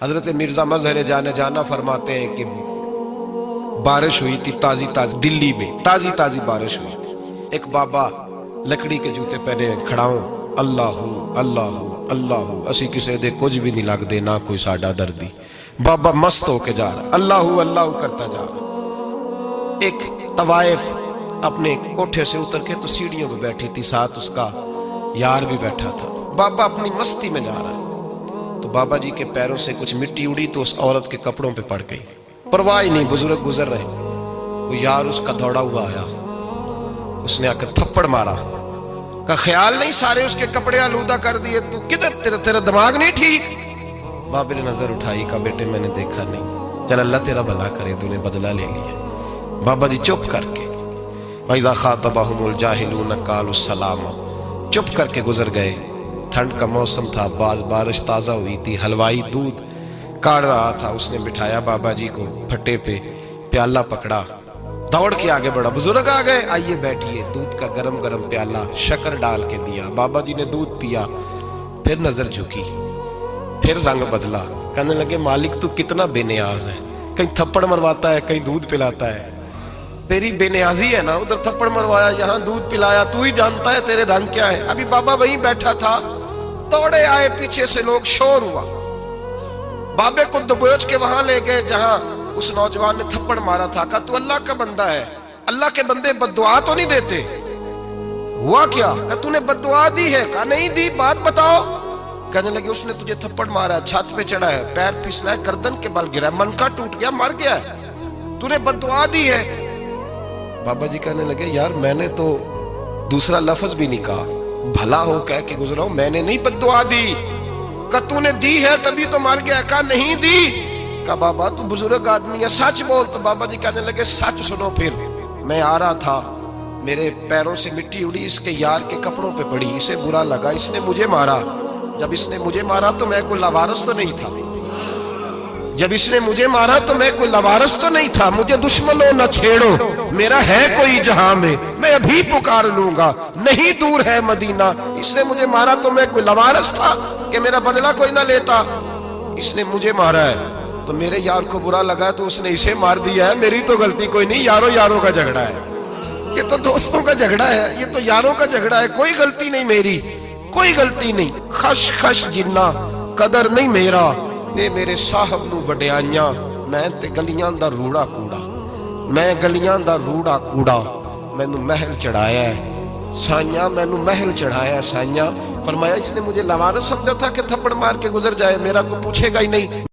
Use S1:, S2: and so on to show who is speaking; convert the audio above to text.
S1: حضرت مرزا مظہر جانے جانا فرماتے ہیں کہ بارش ہوئی تھی تازی تازی، دلی میں تازی تازی بارش ہوئی تھی۔ ایک بابا لکڑی کے جوتے پہنے کھڑا ہوں، اللہ اللہ اللہ، اسی کسے دے کچھ بھی نہیں لگ دے، نہ کوئی ساڈا دردی۔ بابا مست ہو کے جا رہا، اللہ اللہ کرتا جا رہا۔ ایک طوائف اپنے کوٹھے سے اتر کے تو سیڑھیوں پہ بیٹھی تھی، ساتھ اس کا یار بھی بیٹھا تھا۔ بابا اپنی مستی میں جا رہا ہے تو بابا جی کے پیروں سے کچھ مٹی اڑی تو اس عورت کے کپڑوں پہ پڑ گئی، پرواہ ہی نہیں، بزرگ گزر رہے۔ وہ یار اس کا دوڑا ہوا آیا، اس نے آ کر تھپڑ مارا، کا خیال نہیں سارے اس کے کپڑے آلودہ کر دیے، تو کدھر تیرا دماغ نہیں ٹھیک؟ بابے نے نظر اٹھائی، کہا بیٹے میں نے دیکھا نہیں، چل اللہ تیرا بھلا کرے، تو نے بدلہ لے لیا۔ بابا جی چپ کر کے وَإِذَا خَاطَبَهُمُ الْجَاهِلُونَ قَالُوا السَّلَامَ، چپ کر کے گزر گئے۔ ٹھنڈ کا موسم تھا، بارش تازہ ہوئی تھی، حلوائی دودھ کاڑ رہا تھا، اس نے بٹھایا بابا جی کو پھٹے پہ، پیالہ پکڑا، دوڑ کے آگے بڑھا، بزرگ آ گئے، آئیے بیٹھیے، دودھ کا گرم گرم پیالہ شکر ڈال کے دیا۔ بابا جی نے دودھ پیا، پھر نظر جھکی، پھر رنگ بدلا، کہنے لگے مالک تو کتنا بے نیاز ہے، کہیں تھپڑ مرواتا ہے، کہیں دودھ پلاتا ہے، تیری بے نیازی ہے نا، ادھر تھپڑ مروایا یہاں دودھ پلایا، تو ہی جانتا ہے تیرے رنگ کیا ہے۔ ابھی بابا وہیں بیٹھا تھا، توڑے آئے پیچھے سے لوگ، شور ہوا، بابے کو دبوچ کے وہاں لے گئے جہاں اس نوجوان نے تھپڑ مارا تھا، کہا تو اللہ کا بندہ ہے، اللہ کے بندے بد دعا تو نہیں دیتے؟ ہوا کیا؟ کہا تو نے بد دعا دی ہے؟ کہا نہیں دی، بات بتاؤ۔ کہنے لگے اس نے تجھے تھپڑ مارا ہے، چھت پہ چڑھا ہے، پیر پھسلا ہے، گردن کے بل گرا ہے، منکا ٹوٹ گیا، مر گیا ہے، تو نے بد دعا دی ہے۔ بابا جی کہنے لگے یار میں نے تو دوسرا لفظ بھی نہیں کہا، بھلا ہو کہہ کے گزرا ہوں، میں نے نہیں بد دعا دی۔ کہا تو نے دی ہے تبھی تو مر گیا۔ کہا نہیں دی۔ کہا بابا تو بزرگ آدمی ہے، سچ بول۔ تو بابا جی کہنے لگے سچ سنو، پھر میں آ رہا تھا، میرے پیروں سے مٹی اڑی، اس کے یار کے کپڑوں پہ پڑی، اسے برا لگا، اس نے مجھے مارا۔ جب اس نے مجھے مارا تو میں کوئی لاوارث تو نہیں تھا، جب اس نے مجھے مارا تو میں کوئی لاوارث تو نہیں تھا، مجھے دشمنوں نہ چھیڑو، میرا ہے کوئی جہاں میں ابھی پکار لوں گا، نہیں دور ہے مدینہ۔ اس نے مجھے مارا تو میں کوئی لاوارث تھا کہ میرا بدلہ کوئی نہ لیتا؟ اس نے مجھے مارا ہے تو میرے یار کو برا لگا تو اس نے اسے مار دیا ہے، میری تو غلطی کوئی نہیں، یاروں کا جھگڑا ہے، یہ تو دوستوں کا جھگڑا ہے، یہ تو یاروں کا جھگڑا ہے، کوئی غلطی نہیں میری، کوئی غلطی نہیں۔ خش خش جنہ قدر نہیں میرا، اے میرے صاحب نو وڈیائیاں، میں تے گلیاں دا روڑا کوڑا، میں گلیاں دا روڑا کوڑا، میں نو محل چڑھایا ہے سائیاں، میں نو محل چڑھایا ہے سائیاں۔ فرمایا اس نے مجھے لاوارث سمجھا تھا کہ تھپڑ مار کے گزر جائے، میرا کو پوچھے گا ہی نہیں،